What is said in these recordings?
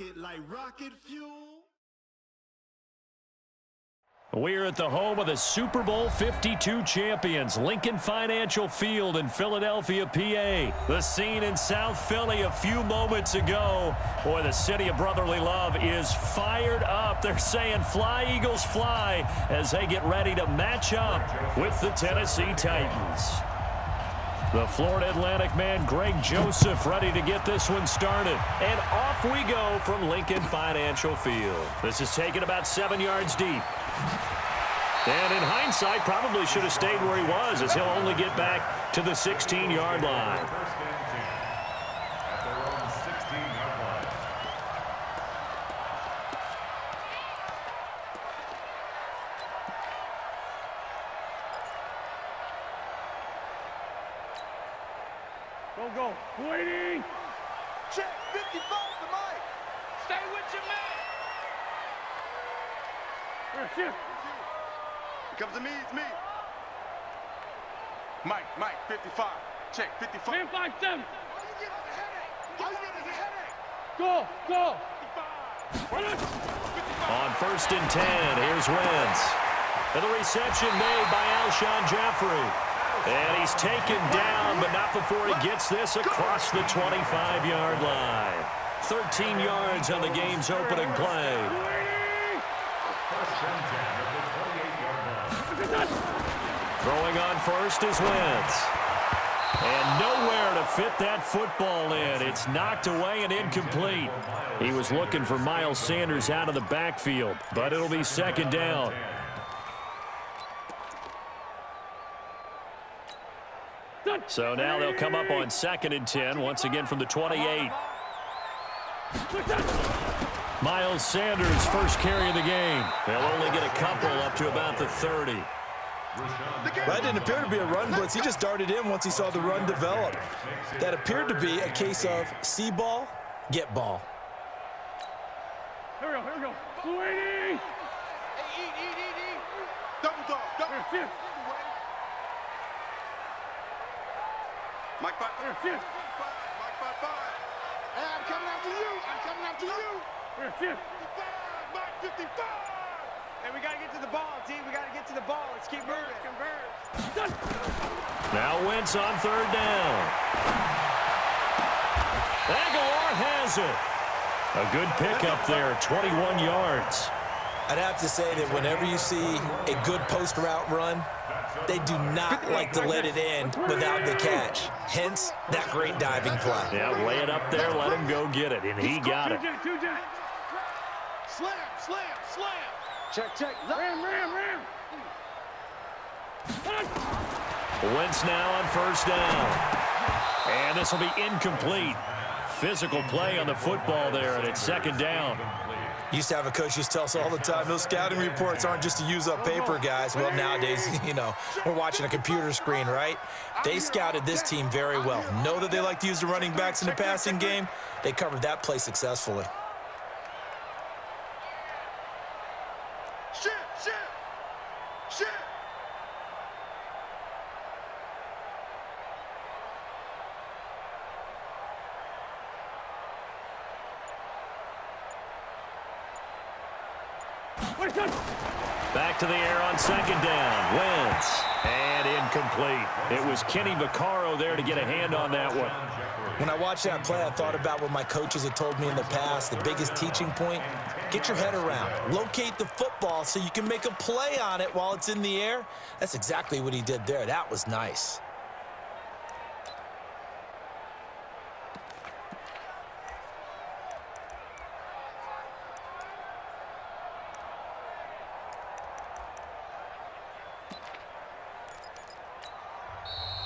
it like rocket fuel. We're at the home of the Super Bowl 52 champions, Lincoln Financial Field in Philadelphia, PA. The scene in South Philly a few moments ago. Boy, the city of brotherly love is fired up. They're saying fly, Eagles, fly, as they get ready to match up with the Tennessee Titans. The Florida Atlantic man, Greg Joseph, ready to get this one started. And off we go from Lincoln Financial Field. This is taken about 7 yards deep. And in hindsight, probably should have stayed where he was, as he'll only get back to the 16-yard line. Go. Waiting. Check 55 to Mike. Stay with your man. Here comes to me. It's me. Mike, 55. Check 55. Man, 5-7. How you get a headache? Go. 55. On 1st and 10, here's Wentz. And the reception made by Alshon Jeffrey. And he's taken down, but not before he gets this across the 25-yard line. 13 yards on the game's opening play. Throwing on first is Wentz. And nowhere to fit that football in. It's knocked away and incomplete. He was looking for Miles Sanders out of the backfield, but it'll be 2nd down. So now they'll come up on 2nd and 10, once again from the 28. Miles Sanders, first carry of the game. They'll only get a couple up to about the 30. That didn't appear to be a run blitz. He just darted in once he saw the run develop. That appeared to be a case of see ball, get ball. Here we go. Waiting. Hey, eat. Double dog. Here. Mike 5. Here. Mike 5. Hey, I'm coming after you. Here. 55. Mike 55. Hey, we got to get to the ball, team. Let's keep moving. Convert. Now Wentz on 3rd down. Aguilar has it. A good pickup there, 21 yards. I'd have to say that whenever you see a good post route run, they do not like to let it end without the catch. Hence, that great diving play. Yeah, lay it up there, let him go get it, and he got it. Slam. Check. Ram. Wentz now on 1st down. And this will be incomplete. Physical play on the football there, and it's 2nd down. Used to have a coach used to tell us all the time, those scouting reports aren't just to use up paper, guys. Well, nowadays, we're watching a computer screen, right? They scouted this team very well. Know that they like to use the running backs in the passing game. They covered that play successfully. Shit. Back to the air on 2nd down. Wentz. And incomplete. It was Kenny Vaccaro there to get a hand on that one. When I watched that play, I thought about what my coaches had told me in the past. The biggest teaching point, get your head around. Locate the football so you can make a play on it while it's in the air. That's exactly what he did there. That was nice.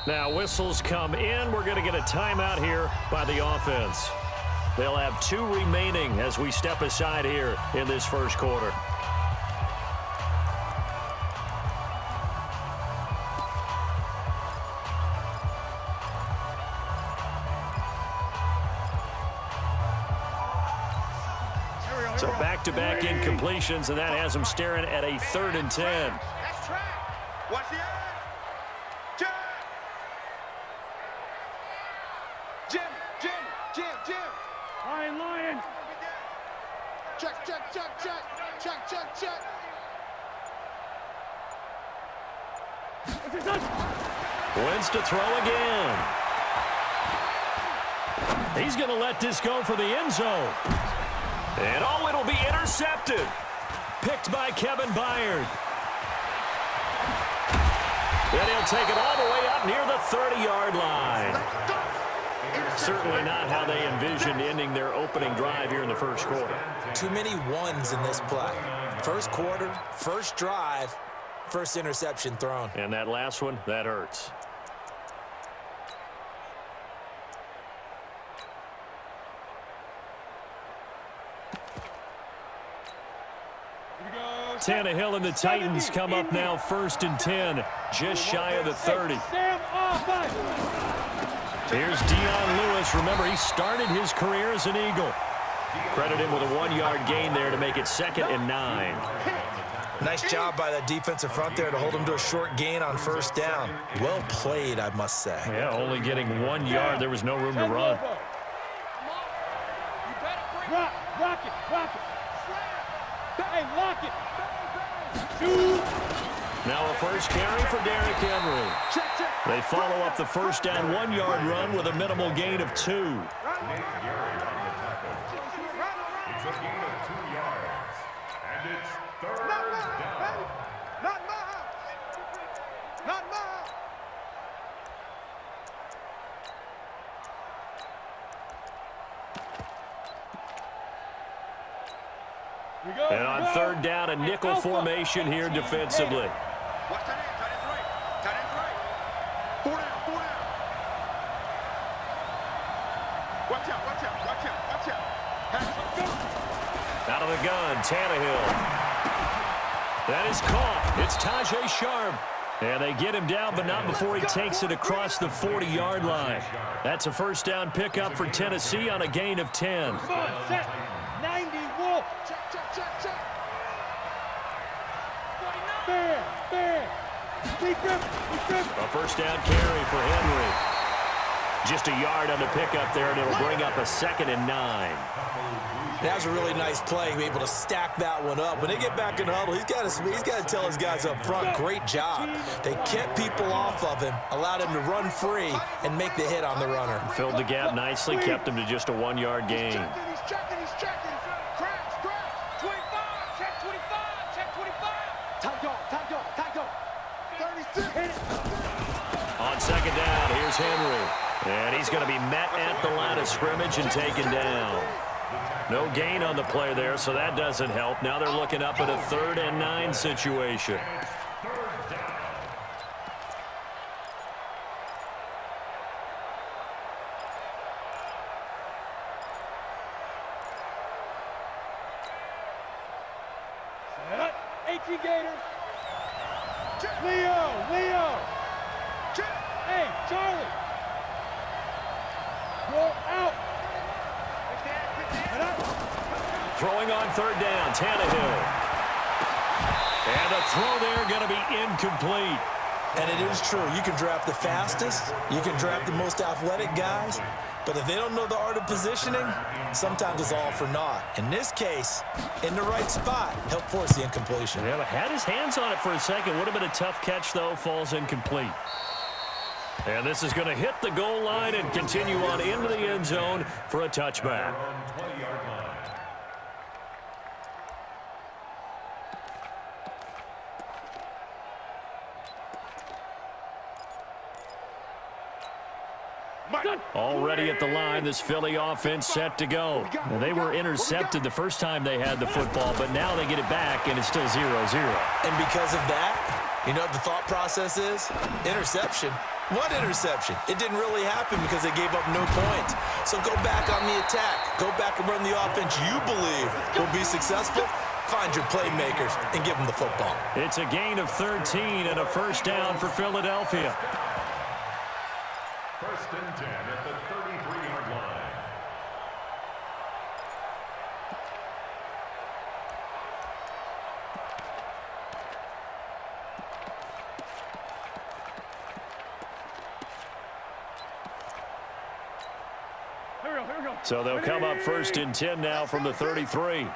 Now whistles come in. We're going to get a timeout here by the offense. They'll have 2 remaining as we step aside here in this 1st quarter. So back-to-back incompletions, and that has them staring at a 3rd and 10. That's track. Watch the edge. Jim. Lion. Check, check, check, check. Check, check, check. Wins to throw again. He's going to let this go for the end zone. And oh, it'll be intercepted. Picked by Kevin Byard. Then he'll take it all the way up near the 30-yard line. Certainly not how they envisioned ending their opening drive here in the first quarter. Too many ones in this play. First quarter, first drive, first interception thrown. And that last one, that hurts. Tannehill and the Titans come up now 1st and 10, just shy of the 30. Here's Dion Lewis. Remember, he started his career as an Eagle. Credit him with a 1-yard gain there to make it 2nd and 9. Nice job by that defensive front there to hold him to a short gain on first down. Well played, I must say. Yeah, only getting 1 yard. There was no room to run. Rock it. Hey, lock it. Now a first carry for Derrick Henry. They follow up the first down 1-yard run with a minimal gain of 2. It's a gain of 2 yards. And it's 3rd down. Not my house. Not my house. And on 3rd down, a nickel formation here defensively. Watch tight end. Tight end's right. Tight end's right. 4 down. 4 down. Watch out. Watch out. Watch out. Watch out. Pass. Go. Out of the gun, Tannehill. That is caught. It's Tajay Sharp. And they get him down, but not before he takes it across the 40-yard line. That's a first down pickup for Tennessee on a gain of 10. Set. 90 Wolf. Check, check, check, check. Fair. Keep him. A first down carry for Henry. Just a yard on the pickup there, and it'll bring up a 2nd and 9. That was a really nice play, able to stack that one up. When they get back in the huddle, he's got to tell his guys up front, great job. They kept people off of him, allowed him to run free, and make the hit on the runner. Filled the gap nicely, kept him to just a 1-yard gain. He's checking. Crash. 25. Check 25. Check 25. Tight dog. 36. On 2nd down, here's Henry. And he's going to be met at the line of scrimmage and taken down. No gain on the play there, so that doesn't help. Now they're looking up at a 3rd and 9 situation. Set. 18 Gators. Leo. Hey, Charlie. Roll out. Throwing on 3rd down, Tannehill. And the throw there going to be incomplete. And it is true. You can draft the fastest. You can draft the most athletic guys. But if they don't know the art of positioning, sometimes it's all for naught. In this case, in the right spot, helped force the incompletion. Yeah, but had his hands on it for a second. Would have been a tough catch, though. Falls incomplete. And this is going to hit the goal line and continue on into the end zone for a touchback. Already at the line, this Philly offense set to go. Well, they were intercepted the first time they had the football, but now they get it back, and it's still 0-0. And because of that, you know what the thought process is? Interception. What interception? It didn't really happen because they gave up no points. So go back on the attack. Go back and run the offense you believe will be successful. Find your playmakers and give them the football. It's a gain of 13 and a first down for Philadelphia. 1st and 10 at the 33-yard line. So they'll come up 1st and 10 now from the 33.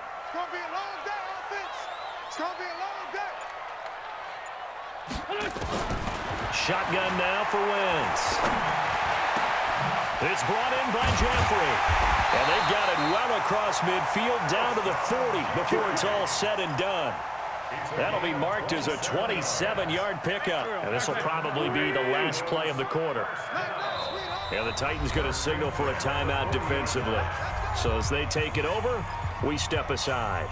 Shotgun now for Wentz. It's brought in by Jeffrey. And they've got it well across midfield down to the 40 before it's all said and done. That'll be marked as a 27-yard pickup. And this will probably be the last play of the quarter. And the Titans going to signal for a timeout defensively. So as they take it over, we step aside.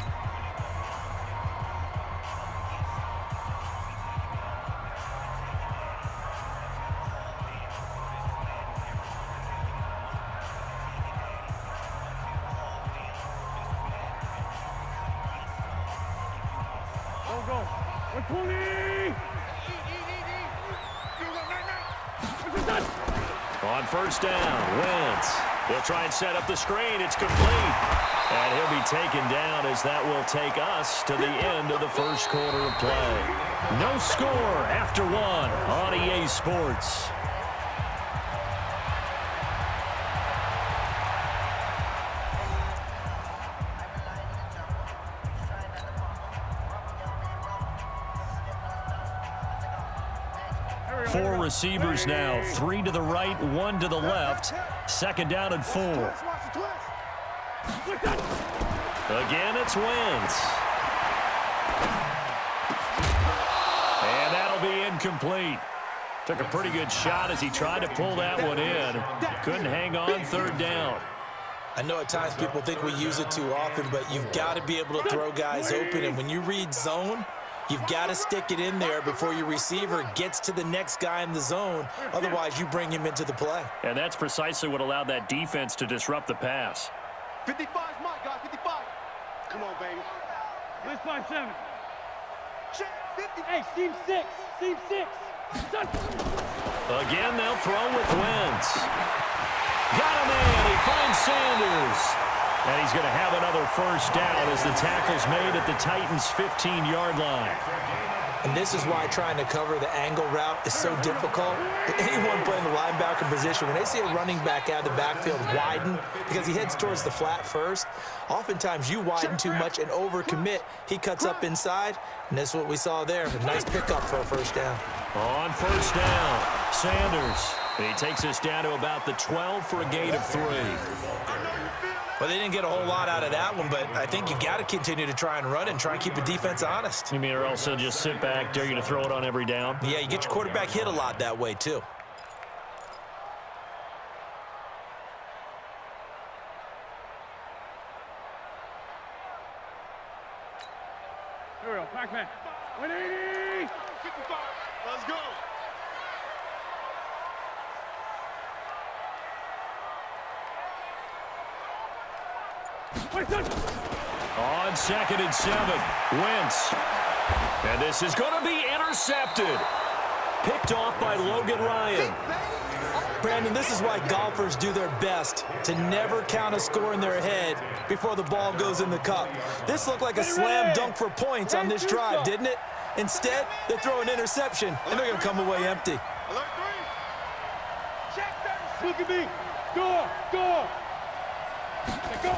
On first down, Wentz. He'll try and set up the screen. It's complete. And he'll be taken down as that will take us to the end of the first quarter of play. No score after one on EA Sports. Four receivers now, 3 to the right, 1 to the left. Second down and 4. Again, it's Wentz. And that'll be incomplete. Took a pretty good shot as he tried to pull that one in. Couldn't hang on third down. I know at times people think we use it too often, but you've got to be able to throw guys open. And when you read zone, you've got to stick it in there before your receiver gets to the next guy in the zone. Otherwise, you bring him into the play. And that's precisely what allowed that defense to disrupt the pass. 55 is mine, guys. 55. Come on, baby. Let's 5-7. Check. 50. Hey, seam 6. Seam 6. Again, they'll throw with Wentz. Got him in. He finds Sanders. And he's going to have another first down as the tackle's made at the Titans' 15-yard line. And this is why trying to cover the angle route is so difficult. Anyone playing the linebacker position, when they see a running back out of the backfield widen because he heads towards the flat first, oftentimes you widen too much and overcommit. He cuts up inside, and that's what we saw there. A nice pickup for a first down. On first down, Sanders. And he takes us down to about the 12 for a gain of 3. Well, they didn't get a whole lot out of that one, but I think you got to continue to try and run and try and keep the defense honest. You mean or else they'll just sit back, dare you to throw it on every down? Yeah, you get your quarterback hit a lot that way, too. Here we go. Pac-Man. 180. 55. Let's go. On 2nd and 7, Wentz. And this is going to be intercepted. Picked off by Logan Ryan. Brandon, this is why golfers do their best to never count a score in their head before the ball goes in the cup. This looked like a slam dunk for points on this drive, didn't it? Instead, they throw an interception, and they're going to come away empty. Alert 3. Check that. Look at me. Go. Go. Go.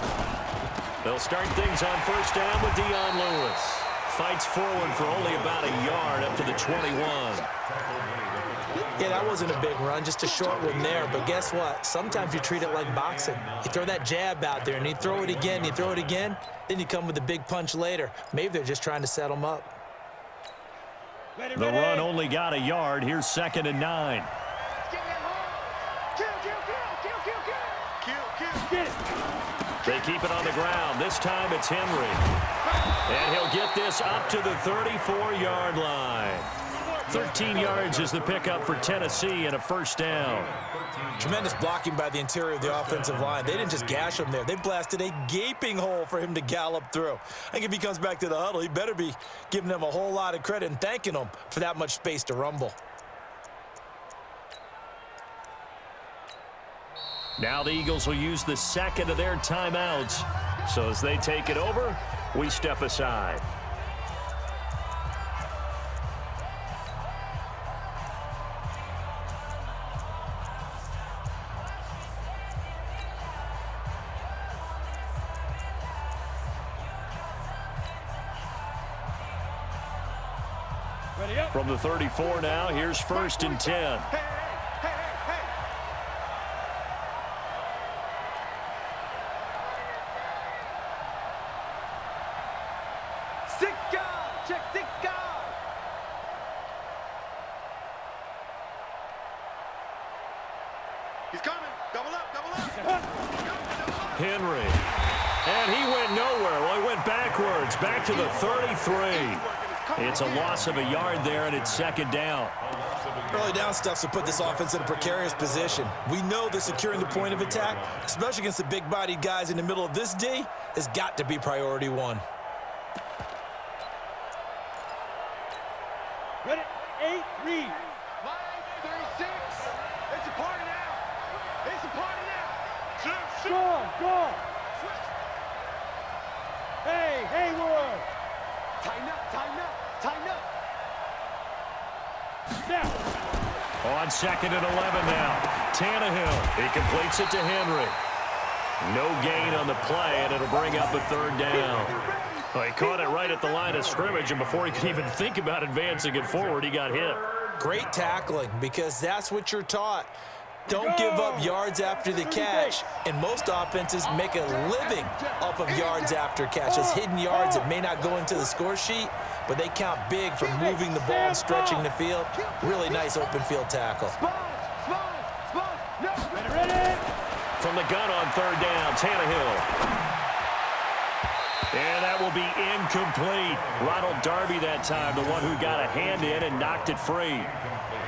They'll start things on first down with Dion Lewis. Fights forward for only about a yard up to the 21. Yeah, that wasn't a big run, just a short one there. But guess what? Sometimes you treat it like boxing. You throw that jab out there, and you throw it again, you throw it again, then you come with a big punch later. Maybe they're just trying to set them up. The run only got a yard. Here's 2nd and 9. Kill. They keep it on the ground. This time it's Henry. And he'll get this up to the 34-yard line. 13 yards is the pickup for Tennessee and a first down. Tremendous blocking by the interior of the offensive line. They didn't just gash him there. They blasted a gaping hole for him to gallop through. I think if he comes back to the huddle, he better be giving them a whole lot of credit and thanking them for that much space to rumble. Now the Eagles will use the second of their timeouts. So as they take it over, we step aside. From the 34 now, here's 1st and 10. Six guard. Check six guard. He's coming. Double up, double up. Henry. And he went nowhere. Well, he went backwards. Back to the 33. It's a loss of a yard there, and it's 2nd down. Early down stuff to put this offense in a precarious position. We know that securing the point of attack, especially against the big-bodied guys in the middle of this D, has got to be priority one. Ready? 8, read. Line 36. It's a party now. It's a party now. Shoot, Go. Hey, Hayward. Tighten up. Now. On 2nd and 11 now. Tannehill. He completes it to Henry. No gain on the play, and it'll bring up a 3rd down. Well, he caught it right at the line of scrimmage, and before he could even think about advancing it forward, he got hit. Great tackling, because that's what you're taught. Don't give up yards after the catch, and most offenses make a living off of yards after catch. Those hidden yards that may not go into the score sheet, but they count big for moving the ball and stretching the field. Really nice open field tackle. Ready. From the gun on 3rd down, Tannehill. And that will be incomplete. Ronald Darby that time, the one who got a hand in and knocked it free.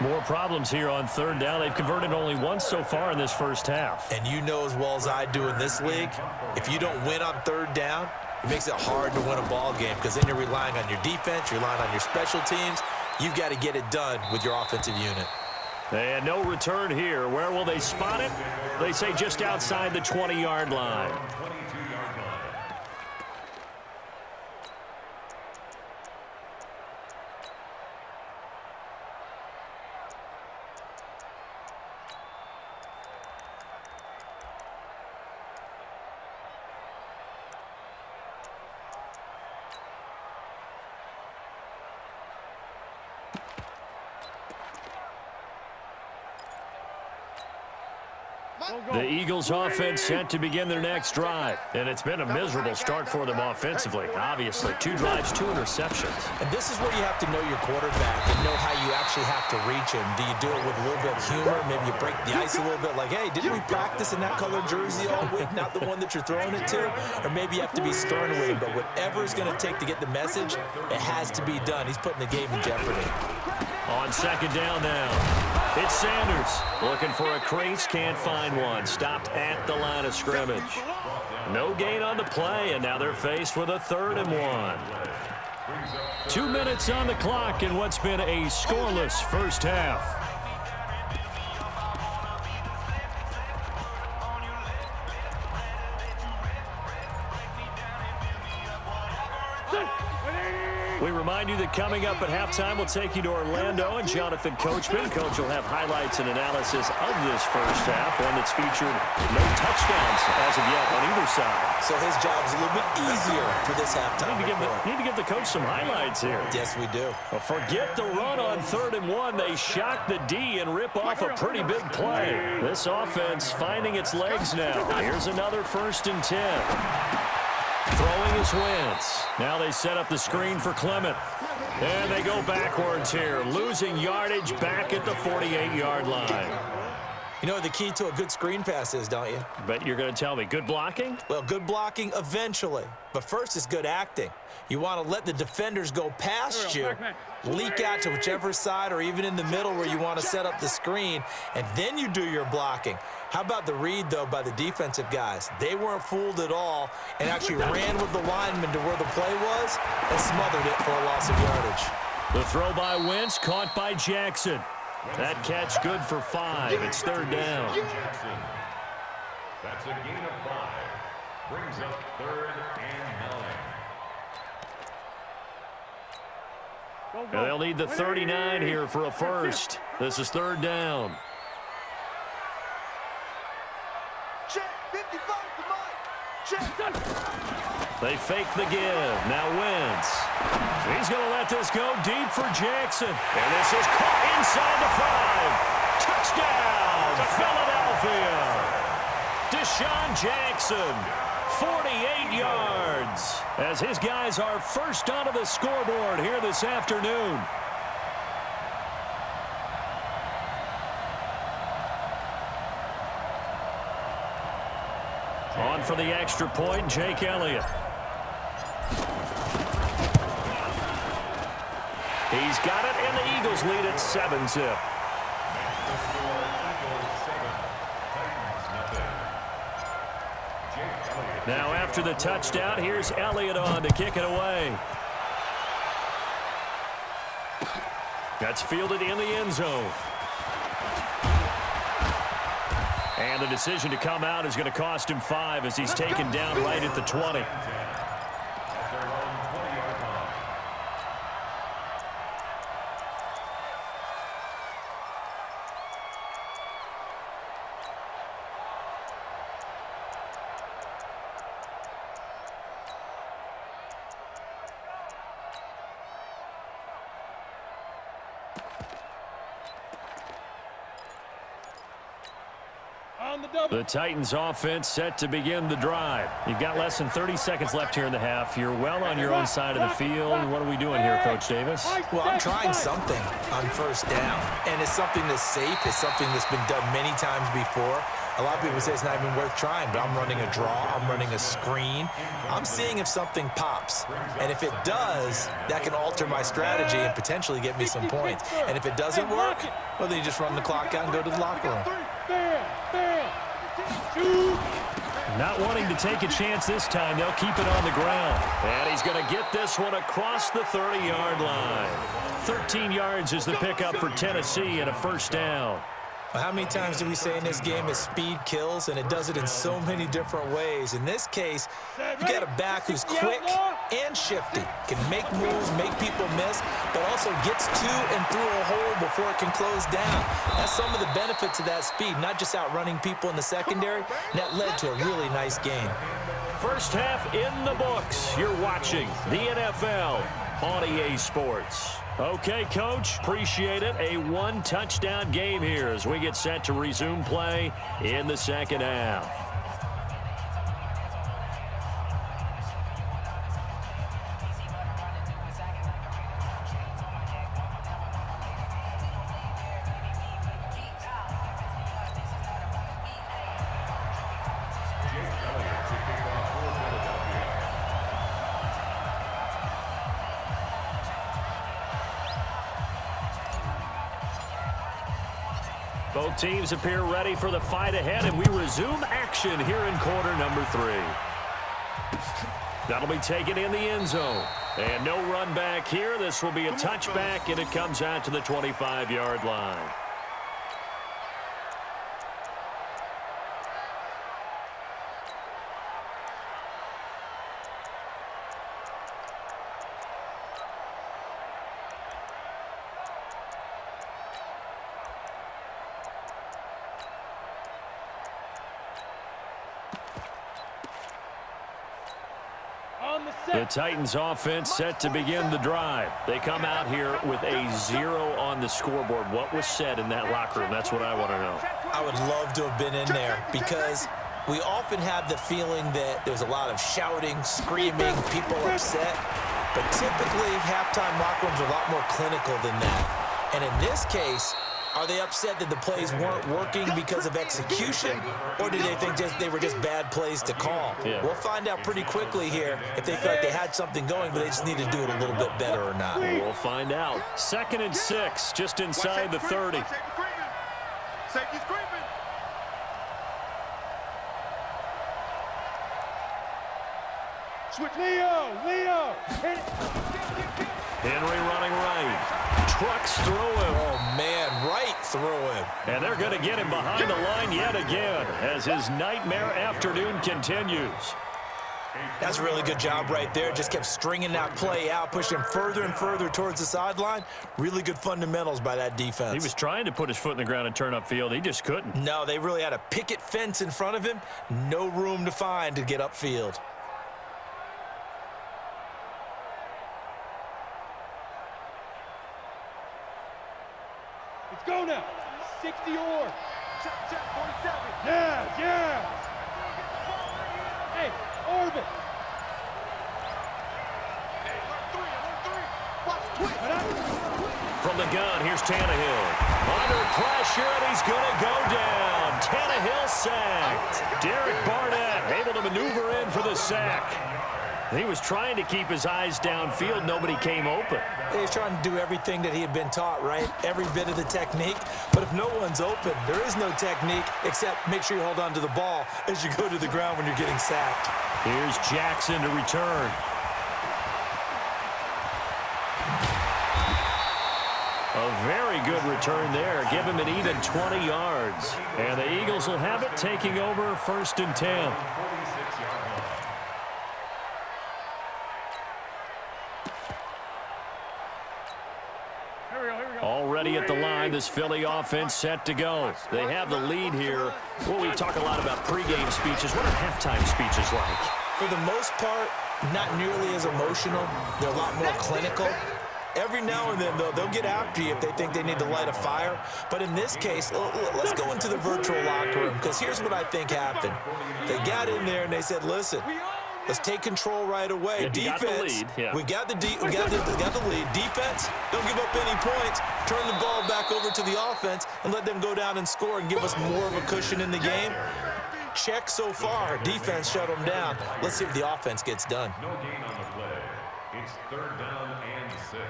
More problems here on 3rd down. They've converted only once so far in this first half. And you know as well as I do in this league, if you don't win on 3rd down, it makes it hard to win a ball game, because then you're relying on your defense, you're relying on your special teams. You've got to get it done with your offensive unit. And no return here. Where will they spot it? They say just outside the 20-yard line. The Eagles offense set to begin their next drive. And it's been a miserable start for them offensively. Obviously, 2 drives, 2 interceptions. And this is where you have to know your quarterback and know how you actually have to reach him. Do you do it with a little bit of humor? Maybe you break the ice a little bit like, hey, didn't we practice in that color jersey all week, not the one that you're throwing it to? Or maybe you have to be stern with him. But whatever it's going to take to get the message, it has to be done. He's putting the game in jeopardy. On 2nd down now, it's Sanders looking for a crease, can't find one. Stopped at the line of scrimmage. No gain on the play, and now they're faced with a 3rd and 1. 2 minutes on the clock in what's been a scoreless first half. We remind you that coming up at halftime, we'll take you to Orlando and Jonathan Coachman. Coach will have highlights and analysis of this first half, one that's featured no touchdowns as of yet on either side. So his job's a little bit easier for this halftime. Need to give the coach some highlights here. Yes, we do. Well, forget the run on 3rd and 1. They shock the D and rip off a pretty big play. This offense finding its legs now. Here's another 1st and 10. Throwing his Wentz. Now they set up the screen for Clement. And they go backwards here, losing yardage back at the 48-yard line. You know what the key to a good screen pass is, don't you? Bet you're going to tell me good blocking? Well, good blocking eventually. But first is good acting. You want to let the defenders go past you, leak out to whichever side or even in the middle where you want to set up the screen, and then you do your blocking. How about the read, though, by the defensive guys? They weren't fooled at all and actually ran with the lineman to where the play was and smothered it for a loss of yardage. The throw by Wentz, caught by Jackson. That catch good for 5. It's 3rd down. Jackson. That's a gain of 5. Brings up 3rd and 9. And they'll need the 39 here for a first. This is 3rd down. Check, 55 to Mike. Check. They fake the give. Now Wentz. He's going to let this go deep for Jackson. And this is caught inside the 5. Touchdown, Philadelphia. Deshaun Jackson, 48 yards, as his guys are first onto the scoreboard here this afternoon. On for the extra point, Jake Elliott. He's got it, and the Eagles lead at 7-zip. Now after the touchdown, here's Elliott on to kick it away. That's fielded in the end zone. And the decision to come out is going to cost him 5 as he's taken down right at the 20. The Titans offense set to begin the drive. You've got less than 30 seconds left here in the half. You're well on your own side of the field. What are we doing here, Coach Davis? Well, I'm trying something on first down, and it's something that's safe. It's something that's been done many times before. A lot of people say it's not even worth trying, but I'm running a draw. I'm running a screen. I'm seeing if something pops, and if it does, that can alter my strategy and potentially get me some points. And if it doesn't work, well, then you just run the clock out and go to the locker room. Not wanting to take a chance this time, they'll keep it on the ground. And he's going to get this one across the 30-yard line. 13 yards is the pickup for Tennessee and a first down. Well, how many times do we say in this game that speed kills, and it does it in so many different ways? In this case, you got a back who's quick and shifty, can make moves, make people miss, but also gets to and through a hole before it can close down. That's some of the benefits of that speed, not just outrunning people in the secondary, and that led to a really nice game. First half in the books. You're watching the NFL on EA Sports. Okay, Coach, appreciate it. A one-touchdown game here as we get set to resume play in the second half. Both teams appear ready for the fight ahead, and we resume action here in quarter number 3. That'll be taken in the end zone. And no run back here. This will be a touchback, and it comes out to the 25-yard line. The Titans offense set to begin the drive. They come out here with a 0 on the scoreboard. What was said in that locker room? That's what I want to know. I would love to have been in there because we often have the feeling that there's a lot of shouting, screaming, people upset. But typically, halftime locker rooms are a lot more clinical than that. And in this case, are they upset that the plays weren't working because of execution, or did they think they were just bad plays to call? Yeah. We'll find out pretty quickly here if they feel like they had something going, but they just need to do it a little bit better or not. We'll find out. 2nd and 6, just inside the 30. Safety's creeping. Switch Leo. Henry running right. Trucks through him. Oh, man, right through him. And they're going to get him behind the line yet again as his nightmare afternoon continues. That's a really good job right there. Just kept stringing that play out, pushing him further and further towards the sideline. Really good fundamentals by that defense. He was trying to put his foot in the ground and turn upfield. He just couldn't. No, they really had a picket fence in front of him. No room to find to get upfield. Let's go now. 60 or. Check, 47. Yeah. Hey, orbit. Hey, alert 3. Watch twitch. From the gun, here's Tannehill. Under pressure, and he's going to go down. Tannehill sacked. Derek Barnett able to maneuver in for the sack. He was trying to keep his eyes downfield. Nobody came open. He's trying to do everything that he had been taught, right? Every bit of the technique. But if no one's open, there is no technique except make sure you hold on to the ball as you go to the ground when you're getting sacked. Here's Jackson to return. A very good return there. Give him an even 20 yards. And the Eagles will have it, taking over 1st and 10. Already at the line, this Philly offense set to go. They have the lead here. Well, we talk a lot about pregame speeches. What are halftime speeches like? For the most part, not nearly as emotional. They're a lot more clinical. Every now and then, though, they'll get after you if they think they need to light a fire. But in this case, let's go into the virtual locker room, because here's what I think happened. They got in there and they said, listen, let's take control right away. Defense, we got the lead. Defense, don't give up any points. Turn the ball back over to the offense and let them go down and score and give us more of a cushion in the game. Check so far. Defense shut them down. Let's see if the offense gets done. No gain on the play. It's 3rd down and 6.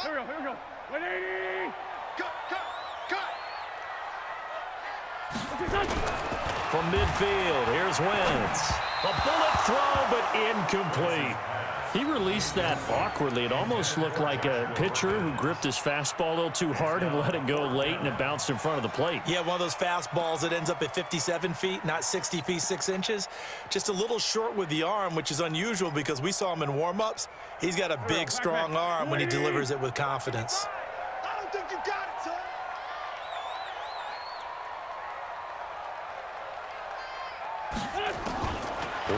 Here we go. 180. Cut. From midfield, here's Wentz. A bullet throw, but incomplete. He released that awkwardly. It almost looked like a pitcher who gripped his fastball a little too hard and let it go late, and it bounced in front of the plate. Yeah, one of those fastballs that ends up at 57 feet, not 60 feet, 6 inches. Just a little short with the arm, which is unusual because we saw him in warm-ups. He's got a big, strong arm when he delivers it with confidence. I don't think you got it, son.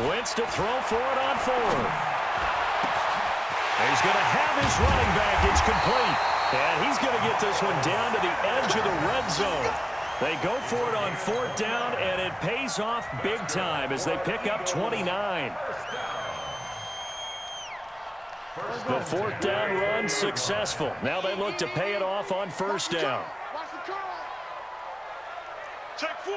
Wentz to throw for it on 4th. He's going to have his running back. It's complete. And he's going to get this one down to the edge of the red zone. They go for it on 4th down, and it pays off big time as they pick up 29. The 4th down run successful. Now they look to pay it off on 1st down. Watch the curl. Take 4.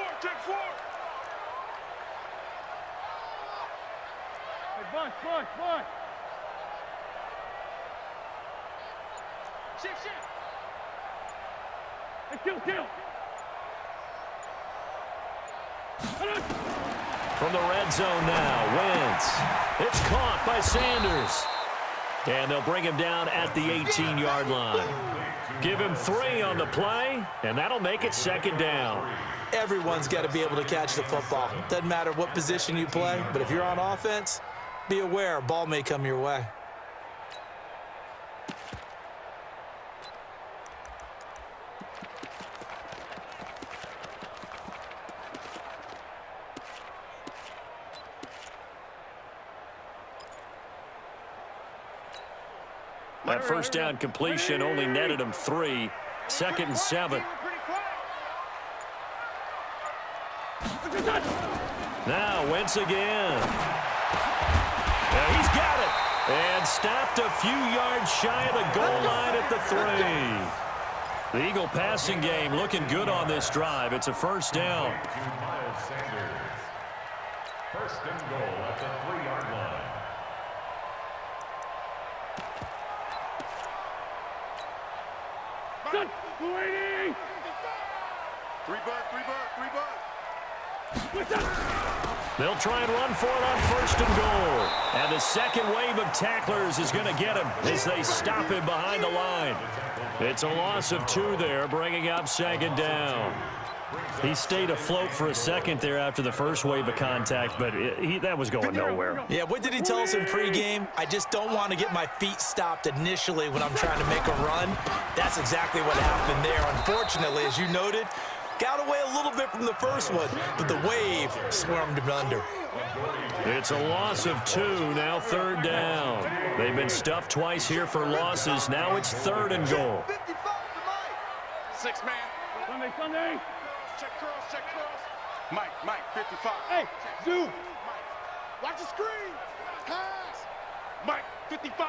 Hey, bunch. Shift. Hey, kill. From the red zone now, Wentz. It's caught by Sanders. And they'll bring him down at the 18-yard line. Give him 3 on the play, and that'll make it 2nd down. Everyone's got to be able to catch the football. Doesn't matter what position you play, but if you're on offense, be aware a ball may come your way. That 1st down completion only netted him 3. 2nd and 7. Now Wentz again. He's got it. And stopped a few yards shy of the goal line at the 3. The Eagle passing game looking good on this drive. It's a 1st down. Miles Sanders. 1st and goal at the 3-yard line. Done. 280. 3 butt. They'll try and run for it on 1st and goal. And the second wave of tacklers is going to get him as they stop him behind the line. It's a loss of 2 there, bringing up 2nd down. He stayed afloat for a second there after the first wave of contact, but that was going nowhere. Yeah, what did he tell us in pregame? I just don't want to get my feet stopped initially when I'm trying to make a run. That's exactly what happened there. Unfortunately, as you noted, got away a little bit from the first one, but the wave swarmed him under. It's a loss of 2, now 3rd down. They've been stuffed twice here for losses. Now it's 3rd and goal. 6 man. Sunday. Check curls, check curls. Mike, 55. Hey, Zoo. Mike, watch the screen. Pass. Mike, 55.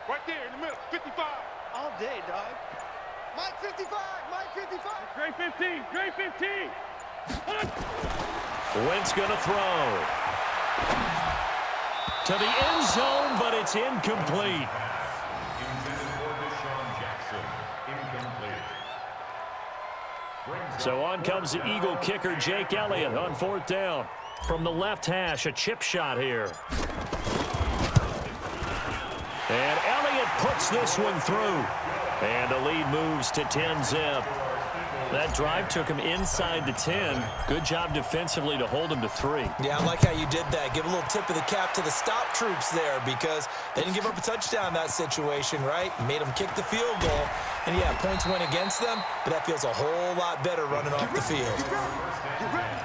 Right there in the middle, 55. All day, dog. Mike, 55. Mike, 55. Great 15. Great 15. Wentz going to throw. To the end zone, but it's incomplete. Intended for Deshaun Jackson. Incomplete. So on comes the Eagle kicker, Jake Elliott, on 4th down. From the left hash, a chip shot here. And Elliott puts this one through. And the lead moves to 10-zip. That drive took him inside the 10. Good job defensively to hold him to 3. Yeah, I like how you did that. Give a little tip of the cap to the stop troops there because they didn't give up a touchdown in that situation, right? Made them kick the field goal. And, yeah, points went against them, but that feels a whole lot better running off the field. You ready?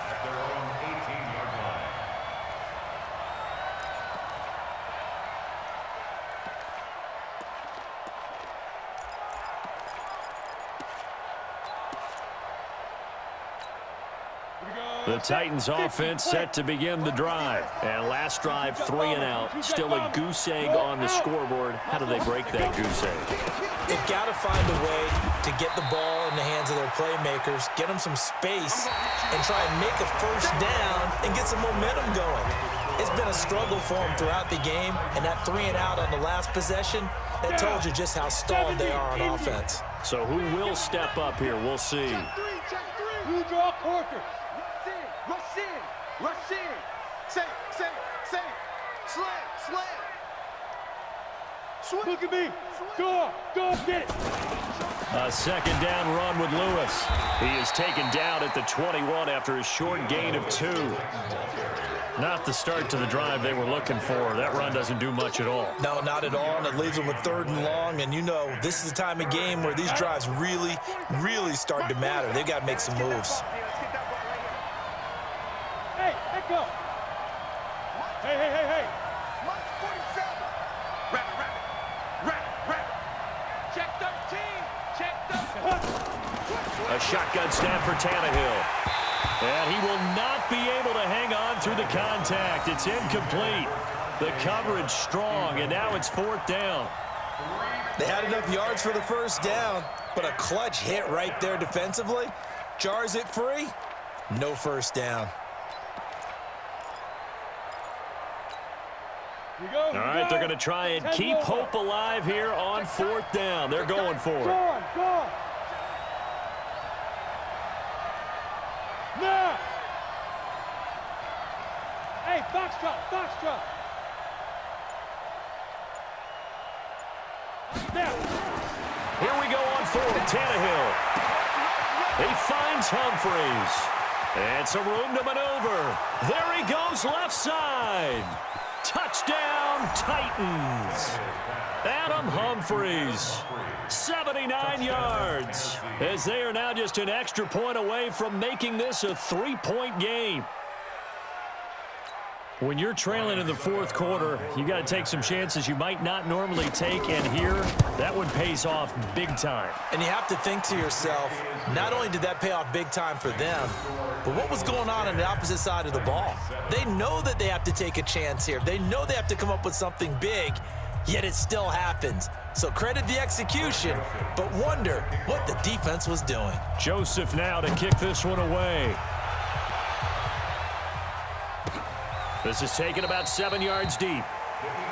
At their own 18-yard line. The Titans offense set to begin the drive. And last drive, 3 and out. Still a goose egg on the scoreboard. How do they break that goose egg? They've got to find a way to get the ball in the hands of their playmakers, get them some space, and try and make a first down and get some momentum going. It's been a struggle for them throughout the game, and that 3 and out on the last possession, that told you just how stalled they are on offense. So who will step up here? We'll see. Check 3. Blue draw quarter. Rush in. Say. Slam. Swing. Look at me. Go, get it. A 2nd down run with Lewis. He is taken down at the 21 after a short gain of 2. Not the start to the drive they were looking for. That run doesn't do much at all. No, not at all, and it leaves them with 3rd and long, and you know this is the time of game where these drives really, really start to matter. They've got to make some moves. Hey, let go. Hey. Mike, 47. Rabbit. Check 13. Check 13. A shotgun snap for Tannehill. And he will not be able to hang on through the contact. It's incomplete. The coverage strong, and now it's 4th down. They had enough yards for the first down, but a clutch hit right there defensively. Jars it free. No first down. All right, they're going to try and keep hope alive here on 4th down. They're going for it. Go. Now. Hey, Foxtrot. Now. Here we go on 4th. Tannehill. He finds Humphreys. And some room to maneuver. There he goes left side. Touchdown, Titans. Adam Humphreys, 79 yards, as they are now just an extra point away from making this a 3-point game. When you're trailing in the 4th quarter, you got to take some chances you might not normally take, and here, that one pays off big time. And you have to think to yourself, not only did that pay off big time for them, but what was going on the opposite side of the ball? They know that they have to take a chance here. They know they have to come up with something big, yet it still happens. So credit the execution, but wonder what the defense was doing. Joseph now to kick this one away. This is taken about 7 yards deep.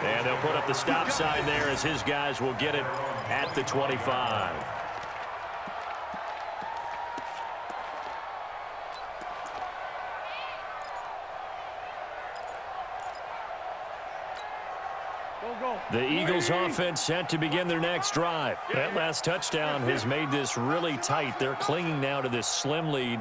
And they'll put up the stop sign there as his guys will get it at the 25. The Eagles offense set to begin their next drive. That last touchdown has made this really tight. They're clinging now to this slim lead.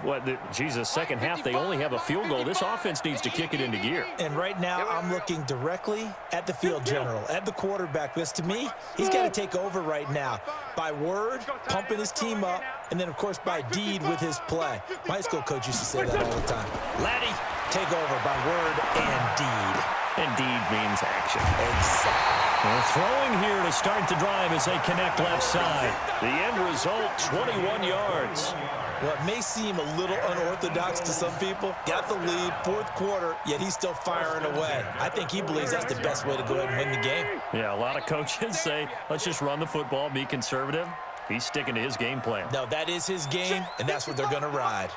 Second half, they only have a field goal. This offense needs to kick it into gear. And right now, I'm looking directly at the field general, at the quarterback, because to me, he's got to take over right now. By word, pumping his team up, and then, of course, by deed with his play. My high school coach used to say that all the time. Laddie, take over by word and deed. And deed means action. Exactly. Well, throwing here to start the drive as they connect left side. The end result, 21 yards. Well, it may seem a little unorthodox to some people. Got the lead, fourth quarter, yet he's still firing away. I think he believes that's the best way to go ahead and win the game. Yeah, a lot of coaches say, let's just run the football, be conservative. He's sticking to his game plan. No, that is his game, and that's what they're going to ride.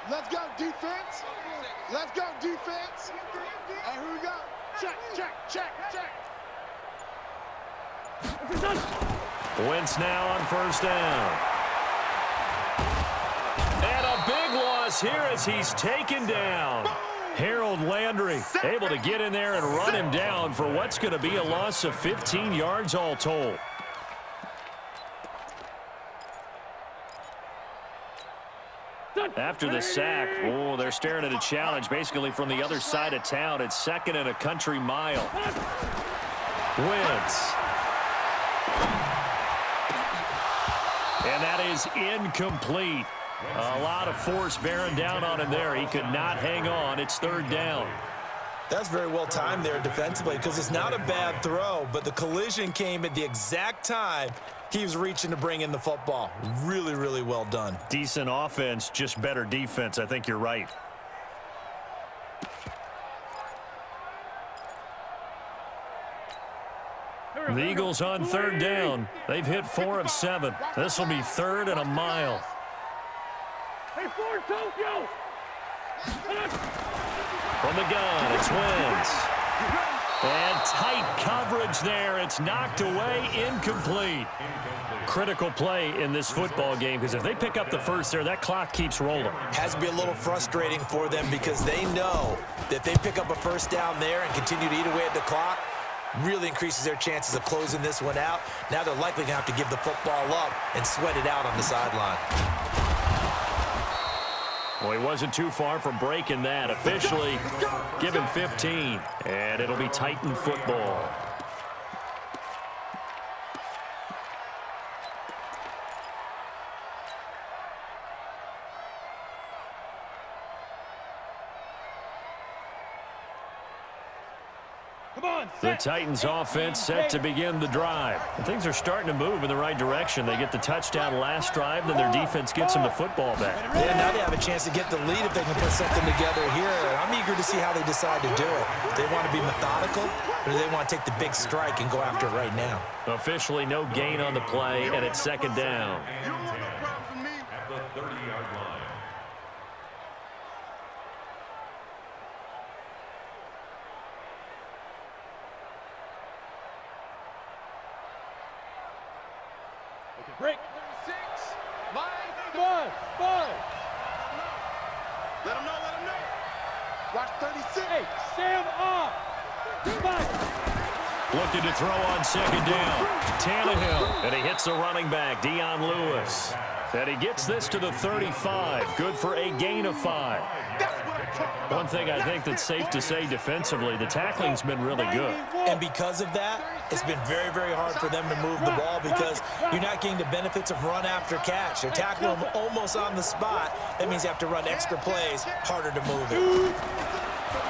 Let's go, defense. Let's go, defense. And here we go. Check, check, check, check. Wentz now on first down. And a big loss here as he's taken down. Harold Landry able to get in there and run him down for what's going to be a loss of 15 yards all told. After the sack, oh, they're staring at a challenge basically from the other side of town. It's 2nd and a country mile. Wentz. And that is incomplete. A lot of force bearing down on him there. He could not hang on. It's 3rd down. That's very well timed there defensively because it's not a bad throw, but the collision came at the exact time he was reaching to bring in the football. Really, really well done. Decent offense, just better defense. I think you're right. The Eagles on 3rd down. They've hit 4 of 7. This will be 3rd and a mile. Hey, Ford, Tokyo! From the gun, it's Wentz. And tight coverage there. It's knocked away, incomplete. Critical play in this football game because if they pick up the first there, that clock keeps rolling. Has to be a little frustrating for them because they know that if they pick up a first down there and continue to eat away at the clock, really increases their chances of closing this one out. Now they're likely going to have to give the football up and sweat it out on the sideline. Well, he wasn't too far from breaking that. Officially, give him 15, and it'll be Titan football. The Titans offense set to begin the drive. And things are starting to move in the right direction. They get the touchdown last drive, then their defense gets them the football back. Yeah, now they have a chance to get the lead if they can put something together here. I'm eager to see how they decide to do it. Do they want to be methodical, or do they want to take the big strike and go after it right now? Officially no gain on the play, and it's 2nd down. At the 30-yard line. Break. 6. Line. 5. Let him know, let him know. Watch 36. Hey, Sam off. 5. Looking to throw on 2nd down. Tannehill, and he hits the running back, Dion Lewis. And he gets this to the 35. Good for a gain of 5. One thing I think that's safe to say defensively, the tackling's been really good. And because of that, it's been very, very hard for them to move the ball because you're not getting the benefits of run after catch. They're tackling them almost on the spot. That means you have to run extra plays, harder to move it.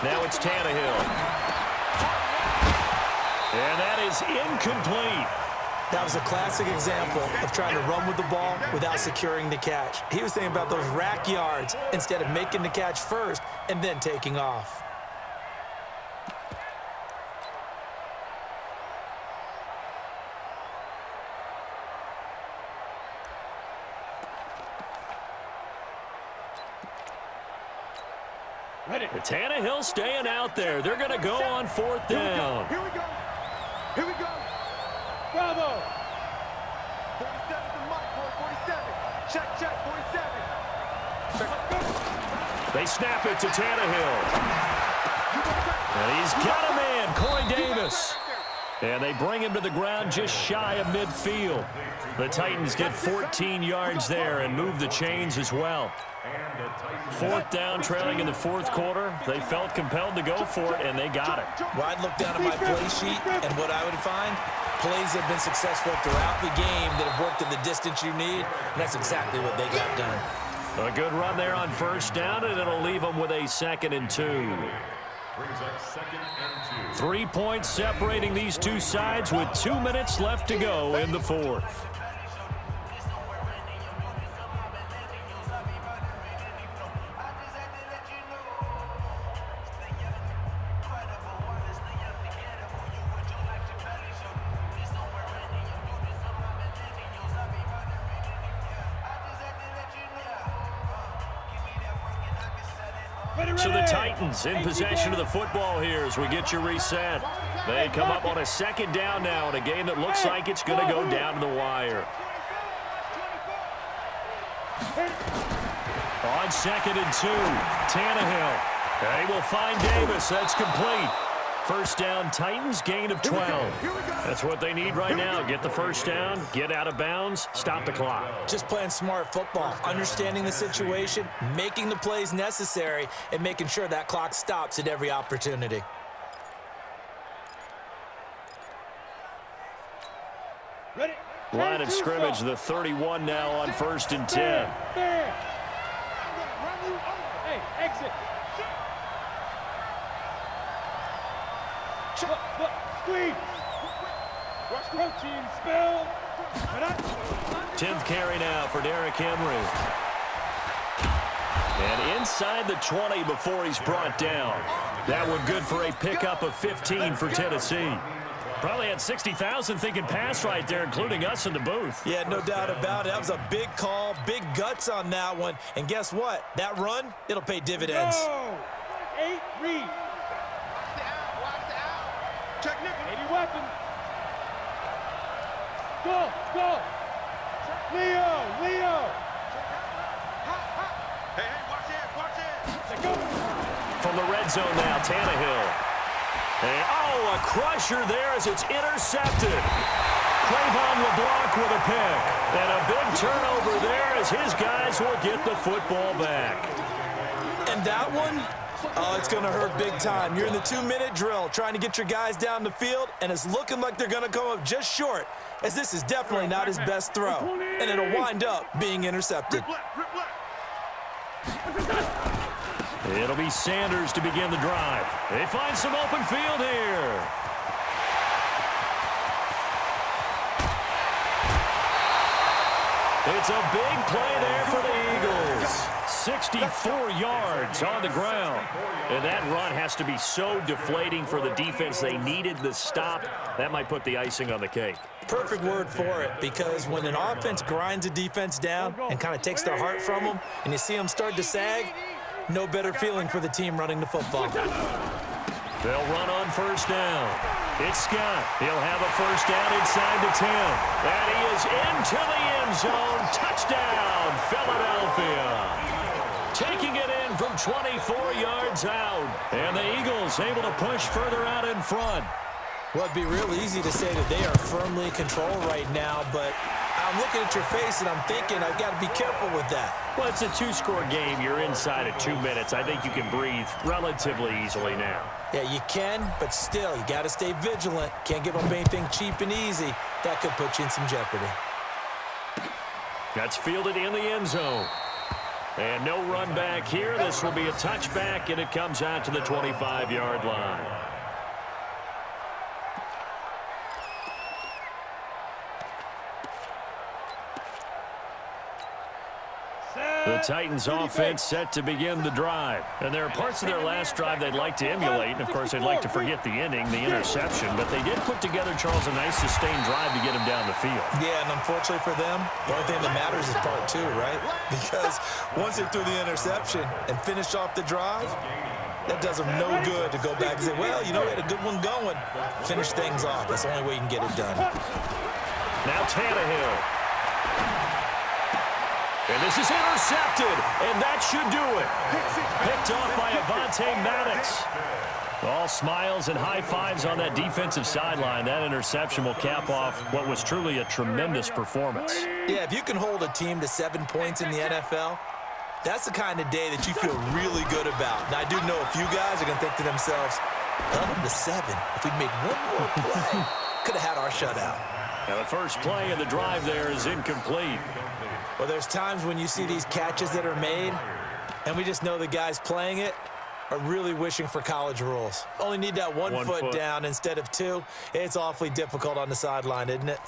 Now it's Tannehill. And that is incomplete. That was a classic example of trying to run with the ball without securing the catch. He was thinking about those rack yards instead of making the catch first and then taking off. Tannehill staying out there. They're going to go on 4th down. Here we go. Here we go. Bravo. 47 to Mike, 47. Check, check, 47. They snap it to Tannehill. And he's got a man, Corey Davis. And they bring him to the ground just shy of midfield. The Titans get 14 yards there and move the chains as well. 4th down, trailing in the 4th quarter. They felt compelled to go for it, and they got it. Well, I'd look down at my play sheet, and what I would find, plays have been successful throughout the game that have worked in the distance you need, and that's exactly what they got done. A good run there on 1st down, and it'll leave them with a 2nd and 2. Brings up 2nd and 2. 3 points separating these two sides with 2 minutes left to go in the fourth. So the Titans in possession of the football here as we get you reset. They come up on a 2nd down now in a game that looks like it's going to go down to the wire. On 2nd and 2, Tannehill. They will find Davis. That's complete. First down, Titans, gain of 12. That's what they need right now. Get the first down, get out of bounds, stop the clock. Just playing smart football, understanding the situation, making the plays necessary, and making sure that clock stops at every opportunity. Line of scrimmage, the 31 now on 1st and 10. Hey, exit. Squeeze. Protein spill. 10th carry now for Derrick Henry. And inside the 20 before he's brought down. That one good for a pickup of 15 for Tennessee. Probably had 60,000 thinking pass right there, including us in the booth. Yeah, no doubt about it. That was a big call, big guts on that one. And guess what? That run, it'll pay dividends. Go. 8 read. Watch the out. Check nickel. 80 weapon. Go. Leo. Hey, watch it. Go. From the red zone now, Tannehill. And, a crusher there as it's intercepted. Cravon LeBlanc with a pick. And a big turnover there as his guys will get the football back. And that one, it's going to hurt big time. You're in the 2-minute drill trying to get your guys down the field, and it's looking like they're going to come up just short, as this is definitely not his best throw. And it'll wind up being intercepted. It'll be Sanders to begin the drive. They find some open field here. It's a big play there for the Eagles. 64 yards on the ground. And that run has to be so deflating for the defense. They needed the stop. That might put the icing on the cake. Perfect word for it, because when an offense grinds a defense down and kind of takes their heart from them, and you see them start to sag, no better feeling for the team running the football. They'll run on 1st down. It's Scott. He'll have a 1st down inside the 10. And he is into the end zone. Touchdown, Philadelphia. Taking it in from 24 yards out. And the Eagles able to push further out in front. Well, it'd be real easy to say that they are firmly in control right now, but I'm looking at your face and I'm thinking I've got to be careful with that. Well, it's a 2-score game. You're inside at 2 minutes. I think you can breathe relatively easily now. Yeah, you can, but still, you got to stay vigilant. Can't give up anything cheap and easy. That could put you in some jeopardy. That's fielded in the end zone. And no run back here. This will be a touchback, and it comes out to the 25-yard line. The Titans offense set to begin the drive. And there are parts of their last drive they'd like to emulate. And, of course, they'd like to forget the ending, the interception. But they did put together, Charles, a nice sustained drive to get him down the field. Yeah, and unfortunately for them, the only thing that matters is part 2, right? Because once they threw the interception and finished off the drive, that does them no good to go back and say, well, you know, we had a good one going. Finish things off. That's the only way you can get it done. Now Tannehill. And this is intercepted, and that should do it. Picked off by Avonte Maddox. All smiles and high fives on that defensive sideline. That interception will cap off what was truly a tremendous performance. Yeah, if you can hold a team to 7 points in the NFL, that's the kind of day that you feel really good about. Now, I do know a few guys are going to think to themselves, held them to 7. If we'd made one more play, could have had our shutout. Now, the first play of the drive there is incomplete. Well, there's times when you see these catches that are made, and we just know the guy's playing it, are really wishing for college rules. Only need that one foot down instead of two. It's awfully difficult on the sideline, isn't it?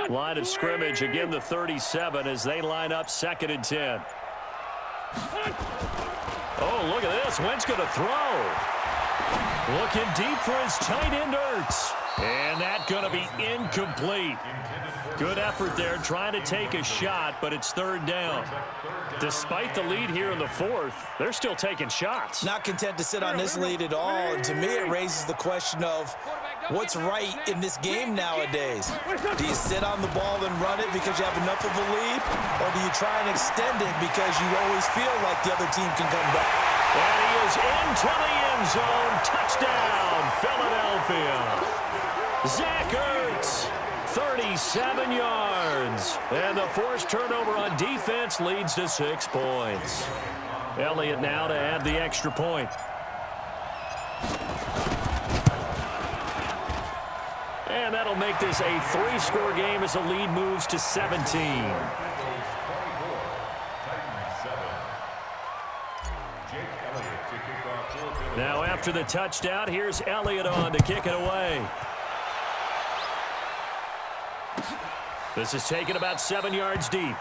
Line of scrimmage, again the 37 as they line up 2nd and 10. Oh, look at this. Wentz going to throw. Looking deep for his tight end, Ertz. And that going to be incomplete. Good effort there trying to take a shot, but it's 3rd down. Despite the lead here in the 4th, they're still taking shots. Not content to sit on this lead at all. And to me, it raises the question of what's right in this game nowadays. Do you sit on the ball and run it because you have enough of a lead? Or do you try and extend it because you always feel like the other team can come back? And he is into the end zone. Touchdown, Philadelphia. Zach Ertz, 37 yards. And the forced turnover on defense leads to 6 points. Elliott now to add the extra point. And that'll make this a 3-score game as the lead moves to 17. Now after the touchdown, here's Elliott on to kick it away. This is taken about 7 yards deep.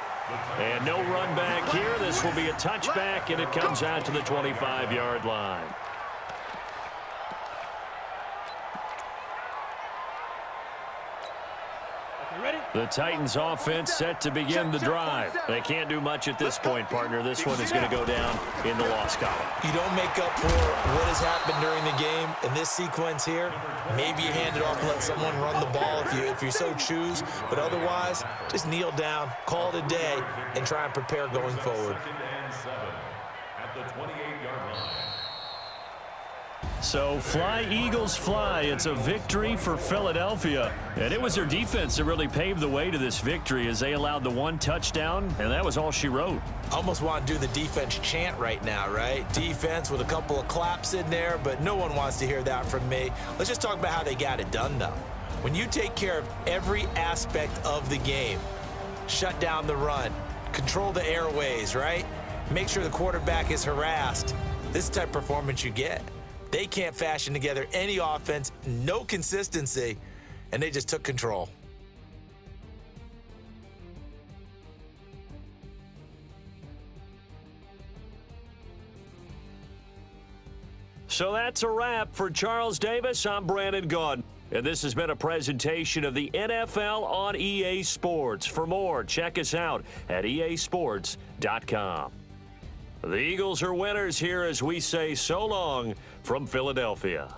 And no run back here. This will be a touchback, and it comes out to the 25-yard line. The Titans offense set to begin the drive. They can't do much at this point, partner. This one is going to go down in the loss column. You don't make up for what has happened during the game in this sequence here. Maybe you hand it off and let someone run the ball if you so choose. But otherwise, just kneel down, call it a day, and try and prepare going forward. At the 28-yard line. So fly, Eagles, fly. It's a victory for Philadelphia. And it was their defense that really paved the way to this victory as they allowed the 1 touchdown, and that was all she wrote. Almost want to do the defense chant right now, right? Defense with a couple of claps in there, but no one wants to hear that from me. Let's just talk about how they got it done, though. When you take care of every aspect of the game, shut down the run, control the airways, right? Make sure the quarterback is harassed. This is the type of performance you get. They can't fashion together any offense, no consistency, and they just took control. So that's a wrap for Charles Davis. I'm Brandon Gaudin. And this has been a presentation of the NFL on EA Sports. For more, check us out at easports.com. The Eagles are winners here as we say so long from Philadelphia.